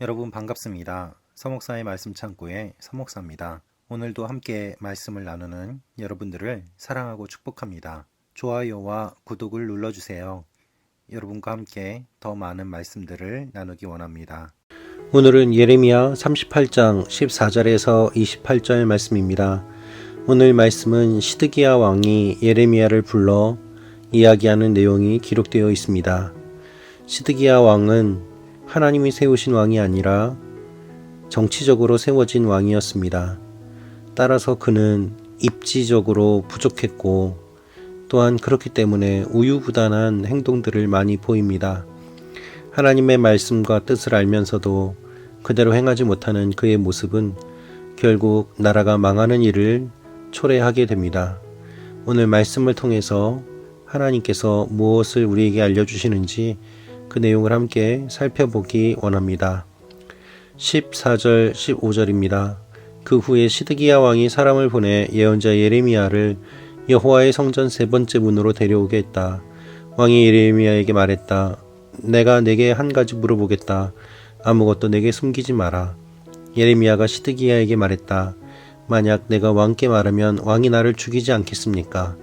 여러분 반갑습니다. 서목사의 말씀 창고의 서목사입니다. 오늘도 함께 말씀을 나누는 여러분들을 사랑하고 축복합니다. 좋아요와 구독을 눌러주세요. 여러분과 함께 더 많은 말씀들을 나누기 원합니다. 오늘은 예레미야 38장 14절에서 28절 말씀입니다. 오늘 말씀은 시드기야 왕이 예레미야를 불러 이야기하는 내용이 기록되어 있습니다. 시드기야 왕은 하나님이 세우신 왕이 아니라 정치적으로 세워진 왕이었습니다. 따라서 그는 입지적으로 부족했고 또한 그렇기 때문에 우유부단한 행동들을 많이 보입니다. 하나님의 말씀과 뜻을 알면서도 그대로 행하지 못하는 그의 모습은 결국 나라가 망하는 일을 초래하게 됩니다. 오늘 말씀을 통해서 하나님께서 무엇을 우리에게 알려주시는지 그 내용을 함께 살펴보기 원합니다. 14절 15절입니다. 그 후에 시드기야 왕이 사람을 보내 예언자 예레미야를 여호와의 성전 세 번째 문으로 데려오게 했다. 왕이 예레미야에게 말했다. 내가 내게 한 가지 물어보겠다. 아무것도 내게 숨기지 마라. 예레미야가 시드기야에게 말했다. 만약 내가 왕께 말하면 왕이 나를 죽이지 않겠습니까?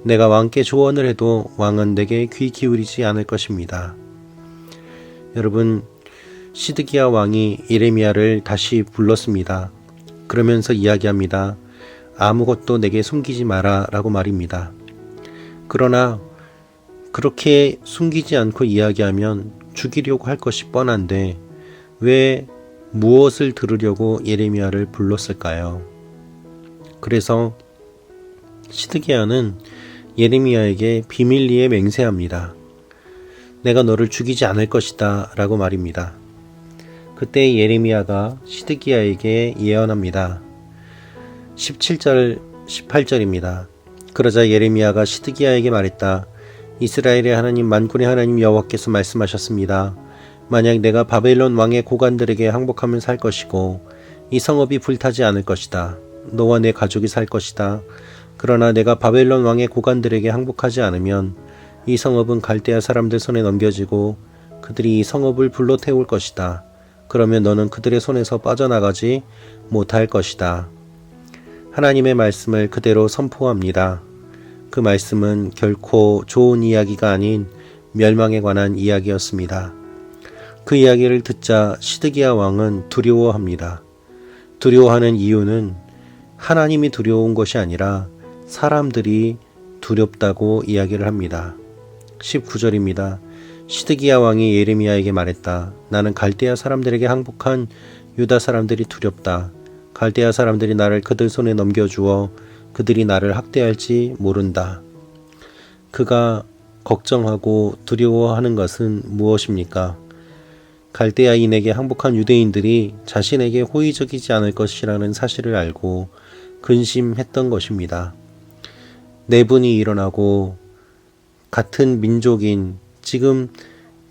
내가 왕께 조언을 해도 왕은 내게 귀 기울이지 않을 것입니다. 여러분, 시드기야 왕이 예레미야를 다시 불렀습니다. 그러면서 이야기합니다. 아무것도 내게 숨기지 마라 라고 말입니다. 그러나 그렇게 숨기지 않고 이야기하면 죽이려고 할 것이 뻔한데 왜 무엇을 들으려고 예레미야를 불렀을까요? 그래서 시드기야는 예레미야에게 비밀리에 맹세합니다. 내가 너를 죽이지 않을 것이다 라고 말입니다. 그때 예레미야가 시드기야에게 예언합니다. 17절 18절입니다. 그러자 예레미야가 시드기야에게 말했다. 이스라엘의 하나님 만군의 하나님 여호와께서 말씀하셨습니다. 만약 내가 바벨론 왕의 고관들에게 항복하면 살 것이고 이 성읍이 불타지 않을 것이다. 너와 내 가족이 살 것이다. 그러나 내가 바벨론 왕의 고관들에게 항복하지 않으면 이 성읍은 갈대아 사람들 손에 넘겨지고 그들이 이 성읍을 불로 태울 것이다. 그러면 너는 그들의 손에서 빠져나가지 못할 것이다. 하나님의 말씀을 그대로 선포합니다. 그 말씀은 결코 좋은 이야기가 아닌 멸망에 관한 이야기였습니다. 그 이야기를 듣자 시드기야 왕은 두려워합니다. 두려워하는 이유는 하나님이 두려운 것이 아니라 사람들이 두렵다고 이야기를 합니다. 19절입니다. 시드기야 왕이 예레미야에게 말했다. 나는 갈대아 사람들에게 항복한 유다 사람들이 두렵다. 갈대아 사람들이 나를 그들 손에 넘겨주어 그들이 나를 학대할지 모른다. 그가 걱정하고 두려워하는 것은 무엇입니까? 갈대아인에게 항복한 유대인들이 자신에게 호의적이지 않을 것이라는 사실을 알고 근심했던 것입니다. 내분이 일어나고 같은 민족인 지금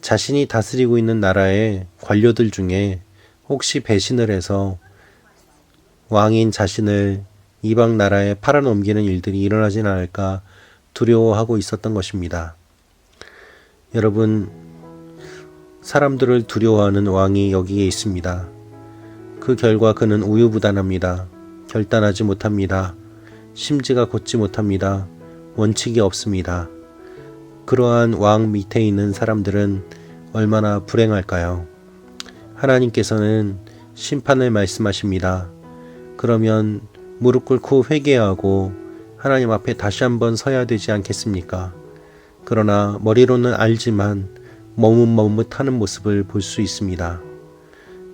자신이 다스리고 있는 나라의 관료들 중에 혹시 배신을 해서 왕인 자신을 이방 나라에 팔아넘기는 일들이 일어나진 않을까 두려워하고 있었던 것입니다. 여러분, 사람들을 두려워하는 왕이 여기에 있습니다. 그 결과 그는 우유부단합니다. 결단하지 못합니다. 심지가 곧지 못합니다. 원칙이 없습니다. 그러한 왕 밑에 있는 사람들은 얼마나 불행할까요? 하나님께서는 심판을 말씀하십니다. 그러면 무릎 꿇고 회개하고 하나님 앞에 다시 한번 서야 되지 않겠습니까? 그러나 머리로는 알지만 머뭇머뭇하는 모습을 볼 수 있습니다.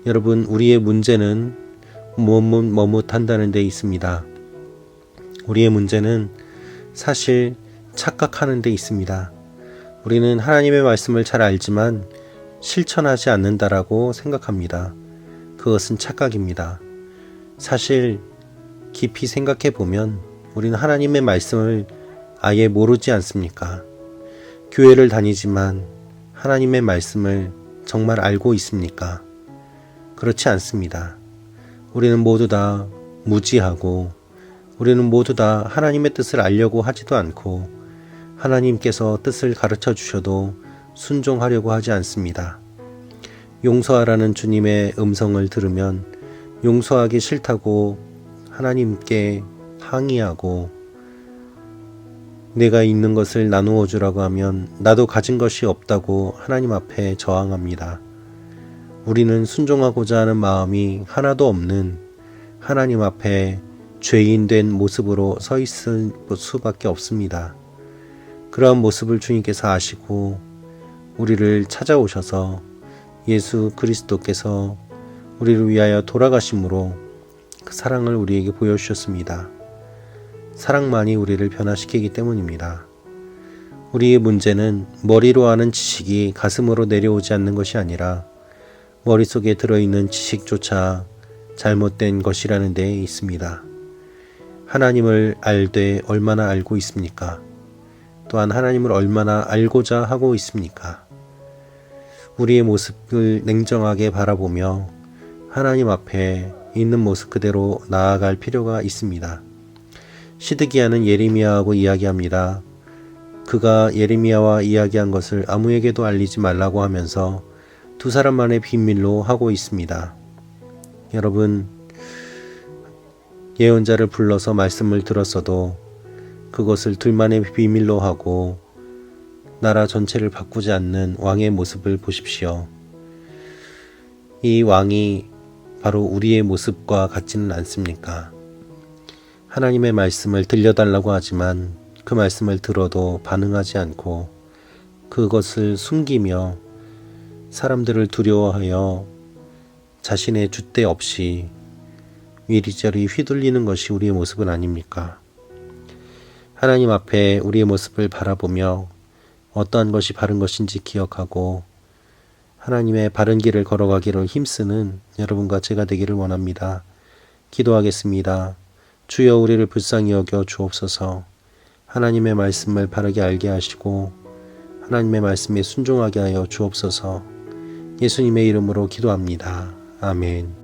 여러분, 우리의 문제는 머뭇머뭇한다는 데 있습니다. 우리의 문제는 사실 착각하는 데 있습니다. 우리는 하나님의 말씀을 잘 알지만 실천하지 않는다라고 생각합니다. 그것은 착각입니다. 사실 깊이 생각해 보면 우리는 하나님의 말씀을 아예 모르지 않습니까? 교회를 다니지만 하나님의 말씀을 정말 알고 있습니까? 그렇지 않습니다. 우리는 모두 다 무지하고 우리는 모두 다 하나님의 뜻을 알려고 하지도 않고 하나님께서 뜻을 가르쳐 주셔도 순종하려고 하지 않습니다. 용서하라는 주님의 음성을 들으면 용서하기 싫다고 하나님께 항의하고, 내가 있는 것을 나누어 주라고 하면 나도 가진 것이 없다고 하나님 앞에 저항합니다. 우리는 순종하고자 하는 마음이 하나도 없는 하나님 앞에 죄인 된 모습으로 서 있을 수밖에 없습니다. 그러한 모습을 주님께서 아시고 우리를 찾아오셔서 예수 그리스도께서 우리를 위하여 돌아가심으로 그 사랑을 우리에게 보여주셨습니다. 사랑만이 우리를 변화시키기 때문입니다. 우리의 문제는 머리로 아는 지식이 가슴으로 내려오지 않는 것이 아니라 머릿속에 들어있는 지식조차 잘못된 것이라는 데에 있습니다. 하나님을 알되 얼마나 알고 있습니까? 또한 하나님을 얼마나 알고자 하고 있습니까? 우리의 모습을 냉정하게 바라보며 하나님 앞에 있는 모습 그대로 나아갈 필요가 있습니다. 시드기야는 예레미야하고 이야기합니다. 그가 예레미야와 이야기한 것을 아무에게도 알리지 말라고 하면서 두 사람만의 비밀로 하고 있습니다. 여러분, 예언자를 불러서 말씀을 들었어도 그것을 둘만의 비밀로 하고 나라 전체를 바꾸지 않는 왕의 모습을 보십시오. 이 왕이 바로 우리의 모습과 같지는 않습니까? 하나님의 말씀을 들려달라고 하지만 그 말씀을 들어도 반응하지 않고 그것을 숨기며 사람들을 두려워하여 자신의 줏대 없이 이리저리 휘둘리는 것이 우리의 모습은 아닙니까? 하나님 앞에 우리의 모습을 바라보며 어떠한 것이 바른 것인지 기억하고 하나님의 바른 길을 걸어가기를 힘쓰는 여러분과 제가 되기를 원합니다. 기도하겠습니다. 주여, 우리를 불쌍히 여겨 주옵소서. 하나님의 말씀을 바르게 알게 하시고 하나님의 말씀에 순종하게 하여 주옵소서. 예수님의 이름으로 기도합니다. 아멘.